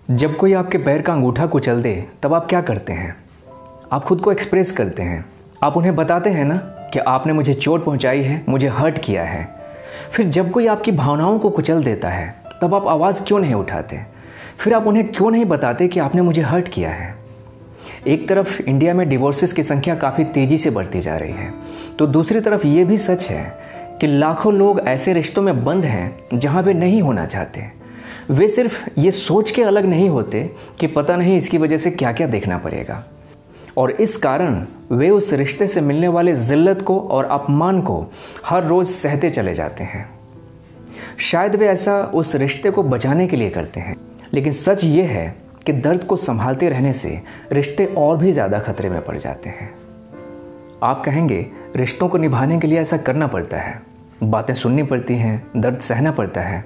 जब कोई आपके पैर का अंगूठा कुचल दे तब आप क्या करते हैं? आप खुद को एक्सप्रेस करते हैं। आप उन्हें बताते हैं ना कि आपने मुझे चोट पहुंचाई है, मुझे हर्ट किया है। फिर जब कोई आपकी भावनाओं को कुचल देता है तब आप आवाज़ क्यों नहीं उठाते? फिर आप उन्हें क्यों नहीं बताते कि आपने मुझे हर्ट किया है? एक तरफ इंडिया में डिवोर्सेस की संख्या काफ़ी तेज़ी से बढ़ती जा रही है, तो दूसरी तरफ ये भी सच है कि लाखों लोग ऐसे रिश्तों में बंद हैं जहाँ वे नहीं होना चाहते। वे सिर्फ ये सोच के अलग नहीं होते कि पता नहीं इसकी वजह से क्या क्या देखना पड़ेगा, और इस कारण वे उस रिश्ते से मिलने वाले जिल्लत को और अपमान को हर रोज़ सहते चले जाते हैं। शायद वे ऐसा उस रिश्ते को बचाने के लिए करते हैं, लेकिन सच ये है कि दर्द को संभालते रहने से रिश्ते और भी ज़्यादा खतरे में पड़ जाते हैं। आप कहेंगे रिश्तों को निभाने के लिए ऐसा करना पड़ता है, बातें सुननी पड़ती हैं, दर्द सहना पड़ता है,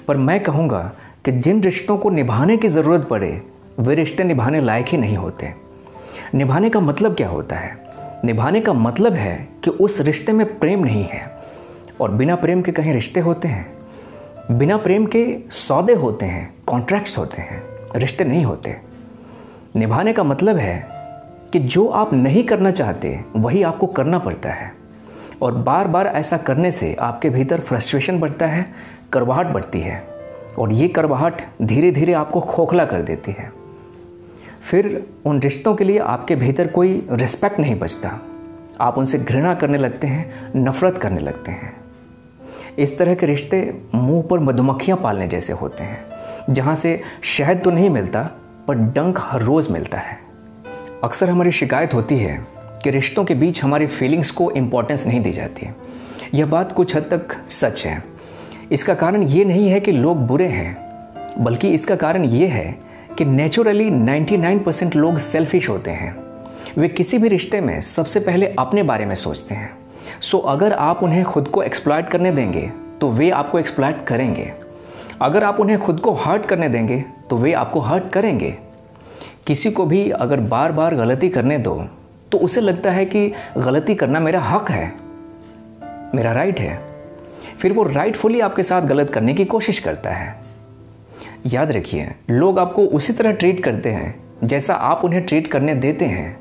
पर मैं कहूँगा कि जिन रिश्तों को निभाने की ज़रूरत पड़े वे रिश्ते निभाने लायक ही नहीं होते। निभाने का मतलब क्या होता है? निभाने का मतलब है कि उस रिश्ते में प्रेम नहीं है, और बिना प्रेम के कहीं रिश्ते होते हैं? बिना प्रेम के सौदे होते हैं, कॉन्ट्रैक्ट्स होते हैं, रिश्ते नहीं होते। निभाने का मतलब है कि जो आप नहीं करना चाहते वही आपको करना पड़ता है, और बार बार ऐसा करने से आपके भीतर फ्रस्ट्रेशन बढ़ता है, कड़वाहट बढ़ती है, और ये कड़वाहट धीरे धीरे आपको खोखला कर देती है। फिर उन रिश्तों के लिए आपके भीतर कोई रिस्पेक्ट नहीं बचता। आप उनसे घृणा करने लगते हैं, नफरत करने लगते हैं। इस तरह के रिश्ते मुंह पर मधुमक्खियां पालने जैसे होते हैं, जहां से शहद तो नहीं मिलता पर डंक हर रोज़ मिलता है। अक्सर हमारी शिकायत होती है कि रिश्तों के बीच हमारी फीलिंग्स को इम्पोर्टेंस नहीं दी जाती। यह बात कुछ हद तक सच है। इसका कारण ये नहीं है कि लोग बुरे हैं, बल्कि इसका कारण ये है कि नेचुरली 99% लोग सेल्फिश होते हैं। वे किसी भी रिश्ते में सबसे पहले अपने बारे में सोचते हैं। सो अगर आप उन्हें खुद को एक्सप्लॉइट करने देंगे तो वे आपको एक्सप्लॉइट करेंगे। अगर आप उन्हें खुद को हर्ट करने देंगे तो वे आपको हर्ट करेंगे। किसी को भी अगर बार बार गलती करने दो तो उसे लगता है कि गलती करना मेरा हक है, मेरा राइट है। फिर वो राइटफुली आपके साथ गलत करने की कोशिश करता है। याद रखिए, लोग आपको उसी तरह ट्रीट करते हैं जैसा आप उन्हें ट्रीट करने देते हैं।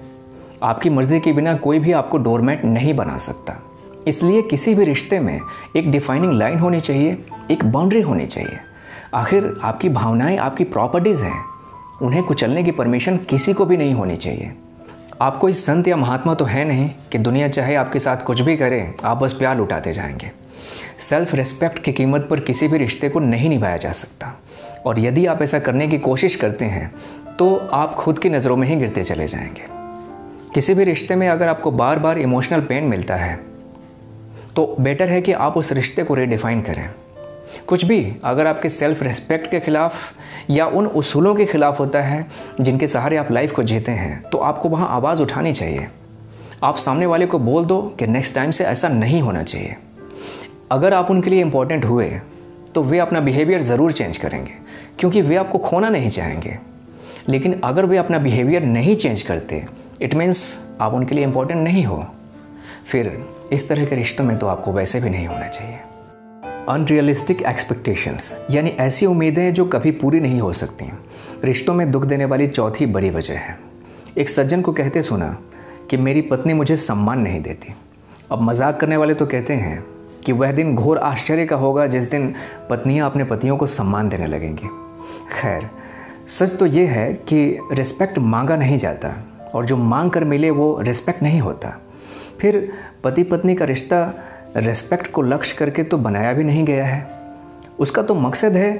आपकी मर्जी के बिना कोई भी आपको डोरमैट नहीं बना सकता। इसलिए किसी भी रिश्ते में एक डिफाइनिंग लाइन होनी चाहिए, एक बाउंड्री होनी चाहिए। आखिर आपकी भावनाएं आपकी प्रॉपर्टीज़ हैं, उन्हें कुचलने की परमिशन किसी को भी नहीं होनी चाहिए। आप कोई संत या महात्मा तो है नहीं कि दुनिया चाहे आपके साथ कुछ भी करे, आप बस प्यार लुटाते जाएंगे। सेल्फ रिस्पेक्ट की कीमत पर किसी भी रिश्ते को नहीं निभाया जा सकता, और यदि आप ऐसा करने की कोशिश करते हैं तो आप खुद की नज़रों में ही गिरते चले जाएंगे। किसी भी रिश्ते में अगर आपको बार बार इमोशनल पेन मिलता है तो बेटर है कि आप उस रिश्ते को रीडिफाइन करें। कुछ भी अगर आपके सेल्फ रिस्पेक्ट के खिलाफ या उन उसूलों के खिलाफ होता है जिनके सहारे आप लाइफ को जीते हैं, तो आपको वहाँ आवाज़ उठानी चाहिए। आप सामने वाले को बोल दो कि नेक्स्ट टाइम से ऐसा नहीं होना चाहिए। अगर आप उनके लिए इम्पोर्टेंट हुए तो वे अपना बिहेवियर ज़रूर चेंज करेंगे, क्योंकि वे आपको खोना नहीं चाहेंगे। लेकिन अगर वे अपना बिहेवियर नहीं चेंज करते, इट मीन्स आप उनके लिए इम्पोर्टेंट नहीं हो। फिर इस तरह के रिश्तों में तो आपको वैसे भी नहीं होना चाहिए। अनरियलिस्टिक एक्सपेक्टेशंस, यानी ऐसी उम्मीदें जो कभी पूरी नहीं हो सकती, रिश्तों में दुख देने वाली चौथी बड़ी वजह है। एक सज्जन को कहते सुना कि मेरी पत्नी मुझे सम्मान नहीं देती। अब मजाक करने वाले तो कहते हैं कि वह दिन घोर आश्चर्य का होगा जिस दिन पत्नियां अपने पतियों को सम्मान देने लगेंगी। खैर, सच तो ये है कि रिस्पेक्ट मांगा नहीं जाता, और जो मांग कर मिले वो रिस्पेक्ट नहीं होता। फिर पति पत्नी का रिश्ता रिस्पेक्ट को लक्ष्य करके तो बनाया भी नहीं गया है। उसका तो मकसद है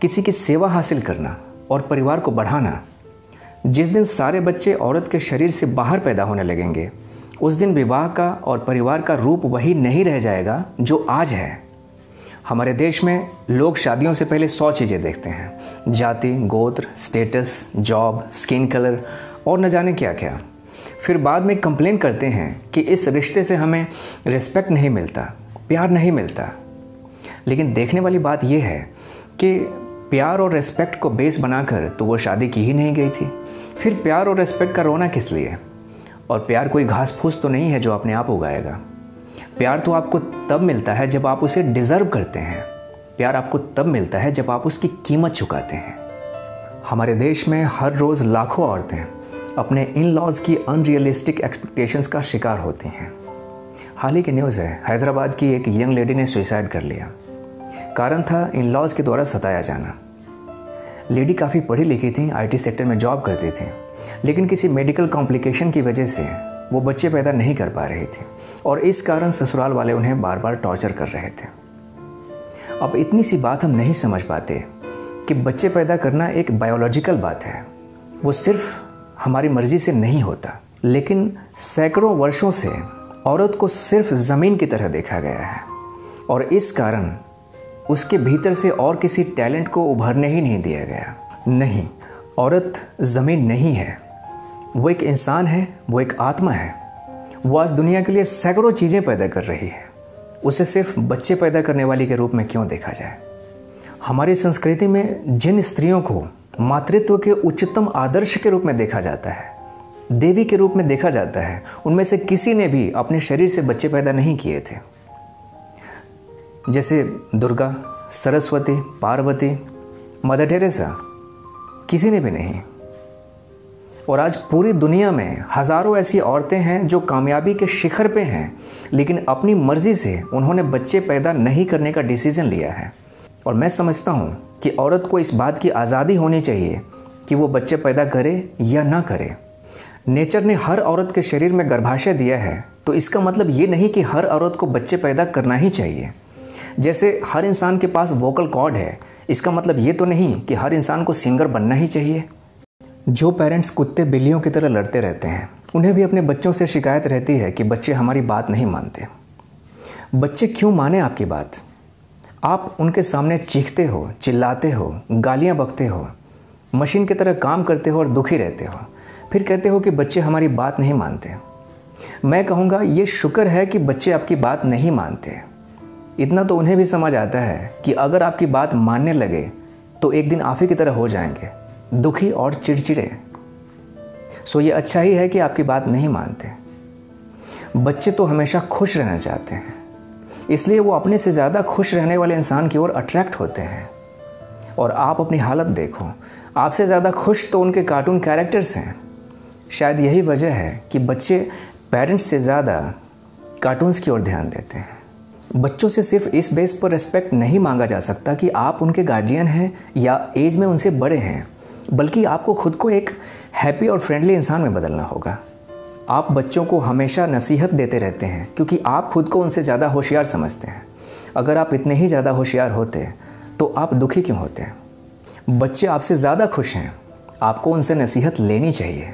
किसी की सेवा हासिल करना और परिवार को बढ़ाना। जिस दिन सारे बच्चे औरत के शरीर से बाहर पैदा होने लगेंगे, उस दिन विवाह का और परिवार का रूप वही नहीं रह जाएगा जो आज है। हमारे देश में लोग शादियों से पहले 100 चीज़ें देखते हैं: जाति, गोत्र, स्टेटस, जॉब, स्किन कलर और न जाने क्या क्या। फिर बाद में कंप्लेन करते हैं कि इस रिश्ते से हमें रिस्पेक्ट नहीं मिलता, प्यार नहीं मिलता। लेकिन देखने वाली बात यह है कि प्यार और रिस्पेक्ट को बेस बनाकर तो वो शादी की ही नहीं गई थी। फिर प्यार और रिस्पेक्ट का रोना किस लिए? और प्यार कोई घास फूस तो नहीं है जो अपने आप उगाएगा। प्यार तो आपको तब मिलता है जब आप उसे डिज़र्व करते हैं। प्यार आपको तब मिलता है जब आप उसकी कीमत चुकाते हैं। हमारे देश में हर रोज़ लाखों औरतें अपने इन लॉज की अनरियलिस्टिक एक्सपेक्टेशंस का शिकार होती हैं। हाल ही की न्यूज़ है, हैदराबाद की एक यंग लेडी ने सुसाइड कर लिया। कारण था इन लॉज के द्वारा सताया जाना। लेडी काफ़ी पढ़ी लिखी थी, आईटी सेक्टर में जॉब करती थी, लेकिन किसी मेडिकल कॉम्प्लिकेशन की वजह से वो बच्चे पैदा नहीं कर पा रही थी और इस कारण ससुराल वाले उन्हें बार बार टॉर्चर कर रहे थे। अब इतनी सी बात हम नहीं समझ पाते कि बच्चे पैदा करना एक बायोलॉजिकल बात है, वो सिर्फ हमारी मर्जी से नहीं होता। लेकिन सैकड़ों वर्षों से औरत को सिर्फ ज़मीन की तरह देखा गया है और इस कारण उसके भीतर से और किसी टैलेंट को उभरने ही नहीं दिया गया। नहीं, औरत ज़मीन नहीं है, वो एक इंसान है, वो एक आत्मा है। वो आज दुनिया के लिए सैकड़ों चीज़ें पैदा कर रही है। उसे सिर्फ बच्चे पैदा करने वाली के रूप में क्यों देखा जाए? हमारी संस्कृति में जिन स्त्रियों को मातृत्व के उच्चतम आदर्श के रूप में देखा जाता है, देवी के रूप में देखा जाता है, उनमें से किसी ने भी अपने शरीर से बच्चे पैदा नहीं किए थे। जैसे दुर्गा, सरस्वती, पार्वती, मदर टेरेसा, किसी ने भी नहीं। और आज पूरी दुनिया में हज़ारों ऐसी औरतें हैं जो कामयाबी के शिखर पे हैं, लेकिन अपनी मर्ज़ी से उन्होंने बच्चे पैदा नहीं करने का डिसीज़न लिया है। और मैं समझता हूँ कि औरत को इस बात की आज़ादी होनी चाहिए कि वो बच्चे पैदा करे या ना करे। नेचर ने हर औरत के शरीर में गर्भाशय दिया है, तो इसका मतलब ये नहीं कि हर औरत को बच्चे पैदा करना ही चाहिए। जैसे हर इंसान के पास वोकल कॉर्ड है, इसका मतलब ये तो नहीं कि हर इंसान को सिंगर बनना ही चाहिए। जो पेरेंट्स कुत्ते बिल्लियों की तरह लड़ते रहते हैं, उन्हें भी अपने बच्चों से शिकायत रहती है कि बच्चे हमारी बात नहीं मानते। बच्चे क्यों माने आपकी बात? आप उनके सामने चीखते हो, चिल्लाते हो, गालियां बकते हो, मशीन की तरह काम करते हो और दुखी रहते हो, फिर कहते हो कि बच्चे हमारी बात नहीं मानते। मैं कहूँगा ये शुक्र है कि बच्चे आपकी बात नहीं मानते। इतना तो उन्हें भी समझ आता है कि अगर आपकी बात मानने लगे तो एक दिन आप ही की तरह हो जाएंगे, दुखी और चिड़चिड़े। सो ये अच्छा ही है कि आपकी बात नहीं मानते। बच्चे तो हमेशा खुश रहना चाहते हैं, इसलिए वो अपने से ज़्यादा खुश रहने वाले इंसान की ओर अट्रैक्ट होते हैं। और आप अपनी हालत देखो, आपसे ज़्यादा खुश तो उनके कार्टून कैरेक्टर्स हैं। शायद यही वजह है कि बच्चे पेरेंट्स से ज़्यादा कार्टून्स की ओर ध्यान देते हैं। बच्चों से सिर्फ इस बेस पर रिस्पेक्ट नहीं मांगा जा सकता कि आप उनके गार्जियन हैं या एज में उनसे बड़े हैं, बल्कि आपको खुद को एक हैप्पी और फ्रेंडली इंसान में बदलना होगा। आप बच्चों को हमेशा नसीहत देते रहते हैं क्योंकि आप खुद को उनसे ज़्यादा होशियार समझते हैं। अगर आप इतने ही ज़्यादा होशियार होते तो आप दुखी क्यों होते? बच्चे आपसे ज़्यादा खुश हैं, आपको उनसे नसीहत लेनी चाहिए।